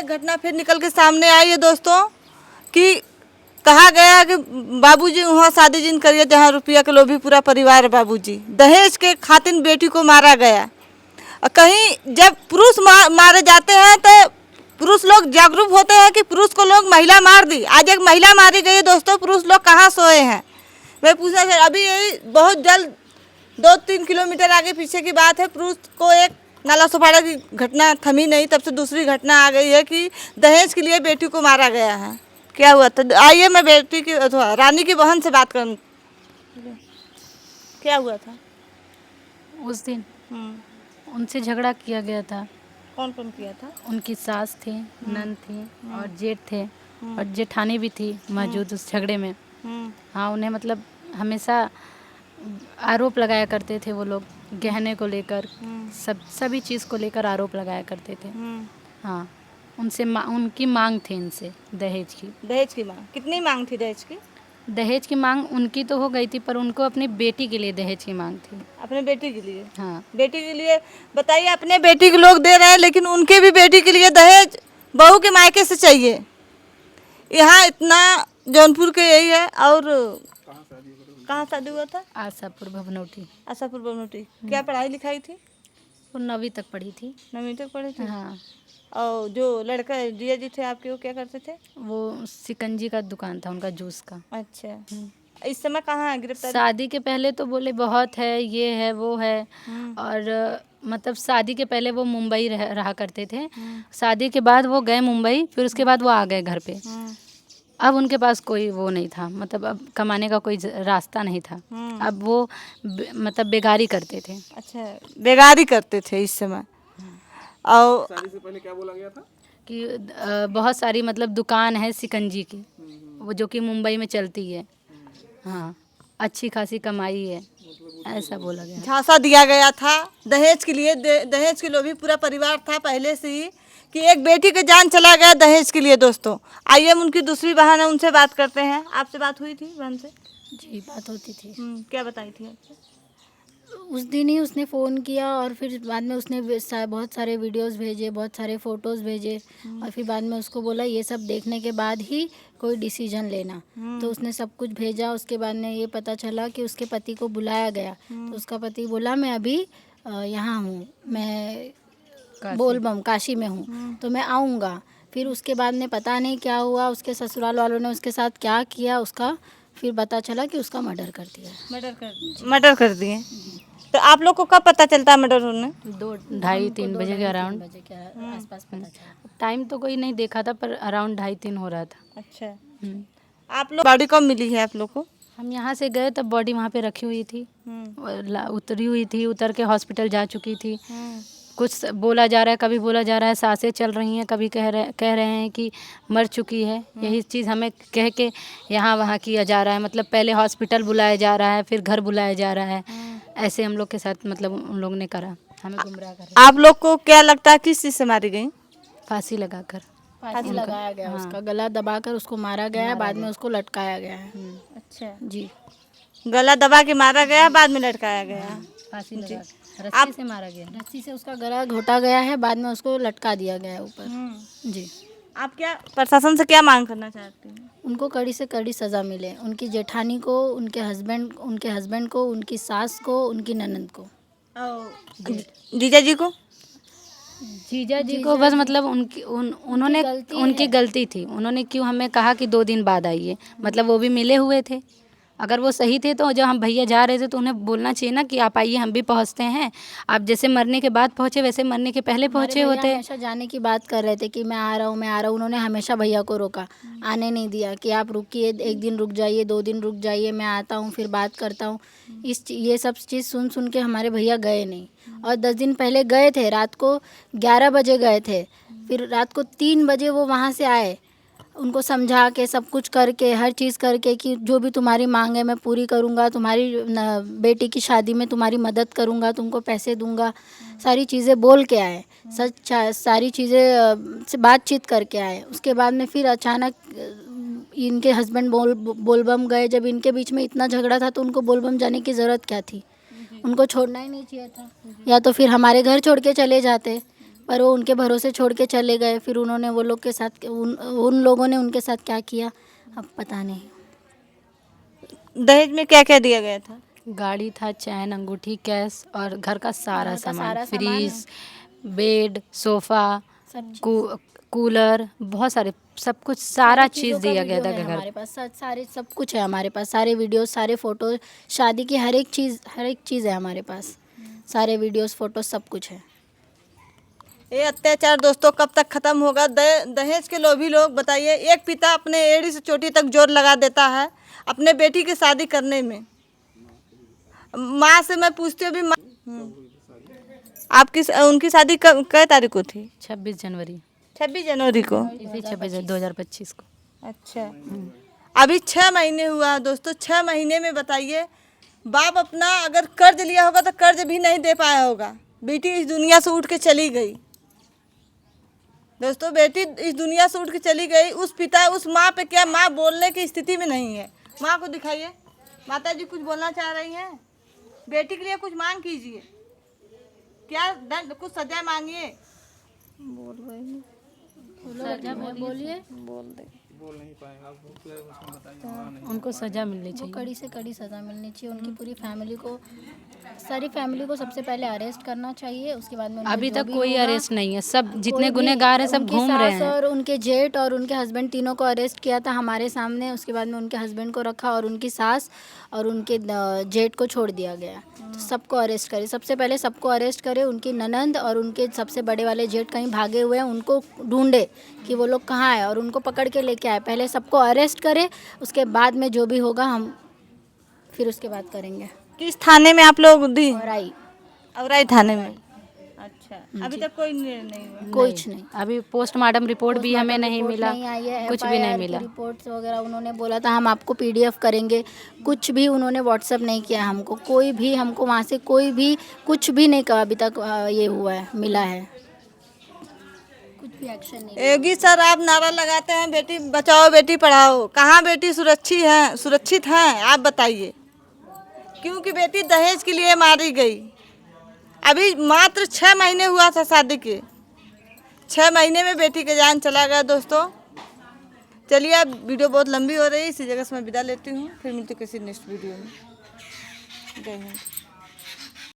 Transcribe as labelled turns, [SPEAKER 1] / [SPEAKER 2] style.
[SPEAKER 1] एक घटना फिर निकल के सामने आई है दोस्तों कि कहा गया कि बाबूजी वहाँ शादी जिन करिए जहाँ रुपया के लोभी पूरा परिवार है। बाबूजी दहेज के खातिर बेटी को मारा गया। और कहीं जब पुरुष मारे जाते हैं तो पुरुष लोग जागरूक होते हैं कि पुरुष को लोग महिला मार दी। आज एक महिला मारी गई है दोस्तों। पुरुष लोग कहाँ सोए हैं? मैं पूछा सर, अभी यही बहुत जल्द 2-3 किलोमीटर आगे पीछे की बात है। पुरुष को एक नाला सोपाड़ा की घटना थमी नहीं, तब से दूसरी घटना आ गई है कि दहेज के लिए बेटी को मारा गया है। क्या हुआ था? आइए मैं बेटी की अथवा रानी की बहन से बात करूँ। क्या हुआ था
[SPEAKER 2] उस दिन? उनसे झगड़ा किया गया था।
[SPEAKER 1] कौन कौन किया था?
[SPEAKER 2] उनकी सास थी, नंद थी और जेठ थे और जेठानी भी थी मौजूद उस झगड़े में। हाँ, उन्हें मतलब हमेशा आरोप लगाया करते थे वो लोग, गहने को लेकर सभी चीज़ को लेकर आरोप लगाया करते थे। हाँ, उनसे उनकी मांग थी इनसे दहेज की।
[SPEAKER 1] दहेज की मांग? कितनी मांग थी दहेज की?
[SPEAKER 2] दहेज की मांग उनकी तो हो गई थी, पर उनको अपनी बेटी के लिए दहेज की मांग थी।
[SPEAKER 1] अपने बेटी के लिए?
[SPEAKER 2] हाँ,
[SPEAKER 1] बेटी के लिए। बताइए, अपने बेटी के लोग दे रहे हैं लेकिन उनके भी बेटी के लिए दहेज बहू के मायके से चाहिए। यहाँ इतना जौनपुर के यही है। और कहाँ शादी हुआ था?
[SPEAKER 2] आशापुर भवनोटी।
[SPEAKER 1] आशापुर बनोटी। क्या पढ़ाई लिखाई थी?
[SPEAKER 2] वो 9वीं तक पढ़ी थी।
[SPEAKER 1] 9वीं तक पढ़ी थी।
[SPEAKER 2] हाँ।
[SPEAKER 1] और जो लड़का जिया जी थे आपके, वो क्या करते थे?
[SPEAKER 2] वो शिकंजी का दुकान था उनका, जूस का।
[SPEAKER 1] अच्छा। इस समय कहाँ है गिरफ्तार?
[SPEAKER 2] शादी के पहले तो बोले बहुत है, ये है वो है। और मतलब शादी के पहले वो मुंबई रहा करते थे। शादी के बाद वो गए मुंबई, फिर उसके बाद वो आ गए घर पे। अब उनके पास कोई वो नहीं था, मतलब अब कमाने का कोई रास्ता नहीं था। अब वो मतलब बेगारी करते थे।
[SPEAKER 1] अच्छा, बेगारी करते थे इस समय। और
[SPEAKER 3] शादी से पहले क्या बोला गया था?
[SPEAKER 2] कि बहुत सारी मतलब दुकान है शिकंजी की, वो जो कि मुंबई में चलती है। हाँ, अच्छी खासी कमाई है, ऐसा बोला गया।
[SPEAKER 1] झांसा दिया गया था दहेज के लिए। दहेज के लोभी पूरा परिवार था पहले से ही कि एक बेटी का जान चला गया दहेज के लिए। दोस्तों आइए हम उनकी दूसरी बहन है, उनसे बात करते हैं। आपसे बात हुई थी बहन से?
[SPEAKER 2] जी, बात होती थी।
[SPEAKER 1] क्या बताई थी आपसे?
[SPEAKER 2] उस दिन ही उसने फ़ोन किया और फिर बाद में उसने बहुत सारे वीडियोस भेजे, बहुत सारे फ़ोटोज़ भेजे। और फिर बाद में उसको बोला ये सब देखने के बाद ही कोई डिसीजन लेना। तो उसने सब कुछ भेजा। उसके बाद में ये पता चला कि उसके पति को बुलाया गया। तो उसका पति बोला मैं अभी यहाँ हूँ, मैं बोलबम काशी में हूँ, तो मैं आऊँगा। फिर उसके बाद में पता नहीं क्या हुआ, उसके ससुराल वालों ने उसके साथ क्या किया उसका, फिर पता चला कि उसका मर्डर कर दिया।
[SPEAKER 1] मर्डर कर दिए। तो आप लोग को कब पता चलता है मर्डर होने?
[SPEAKER 2] 2-2:30-3 बजे के अराउंड आसपास पता चला। टाइम तो कोई नहीं देखा था, पर अराउंड 2:30-3 हो रहा था।
[SPEAKER 1] अच्छा। आप लोग बॉडी कब मिली है आप लोग को?
[SPEAKER 2] हम यहाँ से गए तब बॉडी वहाँ पे रखी हुई थी, उतरी हुई थी, उतर के हॉस्पिटल जा चुकी थी। कुछ बोला जा रहा है, कभी बोला जा रहा है सांसें चल रही हैं, कभी कह रहे हैं कि मर चुकी है। यही चीज़ हमें कह के यहाँ वहाँ किया जा रहा है। मतलब पहले हॉस्पिटल बुलाया जा रहा है, फिर घर बुलाया जा रहा है। ऐसे हम लोग के साथ मतलब उन लोग ने करा, हमें गुमराह करा।
[SPEAKER 1] आप लोग को क्या लगता है किस चीज़ से मारी गई?
[SPEAKER 2] फांसी लगाकर।
[SPEAKER 4] फांसी लगाया गया। उसका गला दबाकर उसको मारा गया है, बाद में उसको लटकाया गया है।
[SPEAKER 1] अच्छा
[SPEAKER 2] जी,
[SPEAKER 1] गला दबा के मारा गया, बाद में लटकाया गया।
[SPEAKER 2] फांसी लगा रस्सी से मारा गया।
[SPEAKER 4] रस्सी से उसका गला घोटा गया है, बाद में उसको लटका दिया गया है ऊपर। जी।
[SPEAKER 1] आप क्या प्रशासन से क्या मांग करना चाहती हैं?
[SPEAKER 4] उनको कड़ी से कड़ी सज़ा मिले, उनकी जेठानी को, उनके हस्बैंड को, उनकी सास को, उनकी ननद को।
[SPEAKER 1] जीजा जी को?
[SPEAKER 2] जीजा जी को बस मतलब उन्होंने उनकी गलती थी। उन्होंने क्यों हमें कहा कि 2 दिन बाद आइए, मतलब वो भी मिले हुए थे। अगर वो सही थे तो जब हम भैया जा रहे थे तो उन्हें बोलना चाहिए ना कि आप आइए, हम भी पहुंचते हैं। आप जैसे मरने के बाद पहुंचे वैसे मरने के पहले पहुंचे होते।
[SPEAKER 4] हमेशा जाने की बात कर रहे थे कि मैं आ रहा हूँ। उन्होंने हमेशा भैया को रोका, आने नहीं दिया कि आप रुकिए, 1 दिन रुक जाइए, 2 दिन रुक जाइए, मैं आता हूँ फिर बात करता हूँ। ये सब चीज़ सुन के हमारे भैया गए नहीं। और 10 दिन पहले गए थे, रात को 11 बजे गए थे, फिर रात को 3 बजे वो वहाँ से आए। उनको समझा के सब कुछ करके, हर चीज़ करके कि जो भी तुम्हारी मांग है मैं पूरी करूँगा, तुम्हारी बेटी की शादी में तुम्हारी मदद करूँगा, तुमको पैसे दूँगा, सारी चीज़ें बोल के आए। सारी चीज़ें से बातचीत करके आए। उसके बाद में फिर अचानक इनके हस्बैंड बोलबम गए। जब इनके बीच में इतना झगड़ा था तो उनको बोलबम जाने की ज़रूरत क्या थी? उनको छोड़ना ही नहीं चाहिए था, या तो फिर हमारे घर छोड़ के चले जाते। पर वो उनके भरोसे छोड़ के चले गए। फिर उन्होंने वो लोग के साथ उन लोगों ने उनके साथ क्या किया अब पता नहीं।
[SPEAKER 1] दहेज में क्या क्या दिया गया था?
[SPEAKER 3] गाड़ी था, चैन, अंगूठी, कैश और घर का सारा
[SPEAKER 4] घर का
[SPEAKER 3] सामान,
[SPEAKER 4] सारा सामान
[SPEAKER 3] फ्रीज, बेड, सोफा,
[SPEAKER 4] सब चीज़।
[SPEAKER 3] कूलर, बहुत सारे, सब कुछ, सारा चीज़
[SPEAKER 4] चीज़ों का
[SPEAKER 3] दिया गया
[SPEAKER 4] वीडियो
[SPEAKER 3] था
[SPEAKER 4] है
[SPEAKER 3] घर।
[SPEAKER 4] हमारे पास, सारे सब कुछ है हमारे पास, सारे वीडियोस, सारे फोटो, शादी की हर एक चीज़ है हमारे पास, सारे वीडियोस, फोटो सब कुछ है।
[SPEAKER 1] ये अत्याचार दोस्तों कब तक खत्म होगा? दहेज के लोभी लोग, बताइए। एक पिता अपने एड़ी से चोटी तक जोर लगा देता है अपने बेटी की शादी करने में। माँ से मैं पूछती हूँ, अभी आपकी उनकी शादी कै तारीख को थी?
[SPEAKER 3] 26 जनवरी,
[SPEAKER 1] 26 जनवरी को।
[SPEAKER 3] इसी 26 2025 को।
[SPEAKER 1] अच्छा, अभी 6 महीने हुआ है दोस्तों। 6 महीने में बताइए, बाप अपना अगर कर्ज लिया होगा तो कर्ज भी नहीं दे पाया होगा। बेटी इस दुनिया से उठ के चली गई दोस्तों, बेटी इस दुनिया से उठ के चली गई। उस पिता, उस माँ पे क्या, माँ बोलने की स्थिति में नहीं है। माँ को दिखाइए। माता जी कुछ बोलना चाह रही हैं? बेटी के लिए कुछ मांग कीजिए, क्या दंड, कुछ सजा मांगिए।
[SPEAKER 4] बोलिए,
[SPEAKER 3] उनको सजा मिलनी
[SPEAKER 4] वो
[SPEAKER 3] चाहिए।
[SPEAKER 4] कड़ी से कड़ी सज़ा मिलनी चाहिए। उनकी पूरी फैमिली को, सारी फैमिली को सबसे पहले अरेस्ट करना चाहिए। उसके बाद में
[SPEAKER 3] अभी
[SPEAKER 4] जो
[SPEAKER 3] तक
[SPEAKER 4] भी
[SPEAKER 3] कोई
[SPEAKER 4] होगा,
[SPEAKER 3] अरेस्ट नहीं है, सब जितने
[SPEAKER 4] कोई भी,
[SPEAKER 3] गुनहगार हैं सब
[SPEAKER 4] उनकी
[SPEAKER 3] घूम रहे
[SPEAKER 4] सास
[SPEAKER 3] हैं।
[SPEAKER 4] और उनके जेठ और उनके हस्बैंड तीनों को अरेस्ट किया था हमारे सामने। उसके बाद में उनके हस्बैंड को रखा और उनकी सास और उनके जेठ को छोड़ दिया गया। तो सबको अरेस्ट करे, सबसे पहले सबको अरेस्ट करे। उनकी ननंद और उनके सबसे बड़े वाले जेठ कहीं भागे हुए हैं, उनको ढूंढे कि वो लोग कहाँ हैं और उनको पकड़ के लेके आए। पहले सबको अरेस्ट करे, उसके बाद में जो भी होगा हम फिर उसके बाद करेंगे।
[SPEAKER 1] किस थाने में आप लोग दी?
[SPEAKER 4] औराई
[SPEAKER 1] थाने में। अच्छा, अभी तक कोई निर्णय नहीं हुआ?
[SPEAKER 4] कुछ नहीं,
[SPEAKER 3] अभी पोस्टमार्टम रिपोर्ट भी हमें नहीं
[SPEAKER 4] रिपोर्ट
[SPEAKER 3] मिला,
[SPEAKER 4] नहीं आई है,
[SPEAKER 3] कुछ भी नहीं
[SPEAKER 4] FIR
[SPEAKER 3] मिला।
[SPEAKER 4] की रिपोर्ट्स वगैरह उन्होंने बोला था हम आपको PDF करेंगे, कुछ भी उन्होंने व्हाट्सएप नहीं किया हमको। कोई भी हमको वहाँ से कोई भी कुछ भी नहीं कहा अभी तक। ये हुआ है, मिला है, कुछ भी एक्शन नहीं।
[SPEAKER 1] योगी सर, आप नारा लगाते हैं बेटी बचाओ बेटी पढ़ाओ, कहाँ बेटी सुरक्षित है आप बताइए? क्योंकि बेटी दहेज के लिए मारी गई। अभी मात्र 6 महीने हुआ था शादी के, 6 महीने में बेटी का जान चला गया दोस्तों। चलिए, अब वीडियो बहुत लंबी हो रही है, इसी जगह से मैं विदा लेती हूँ। फिर मिलती हूँ किसी नेक्स्ट वीडियो में। जय हिंद।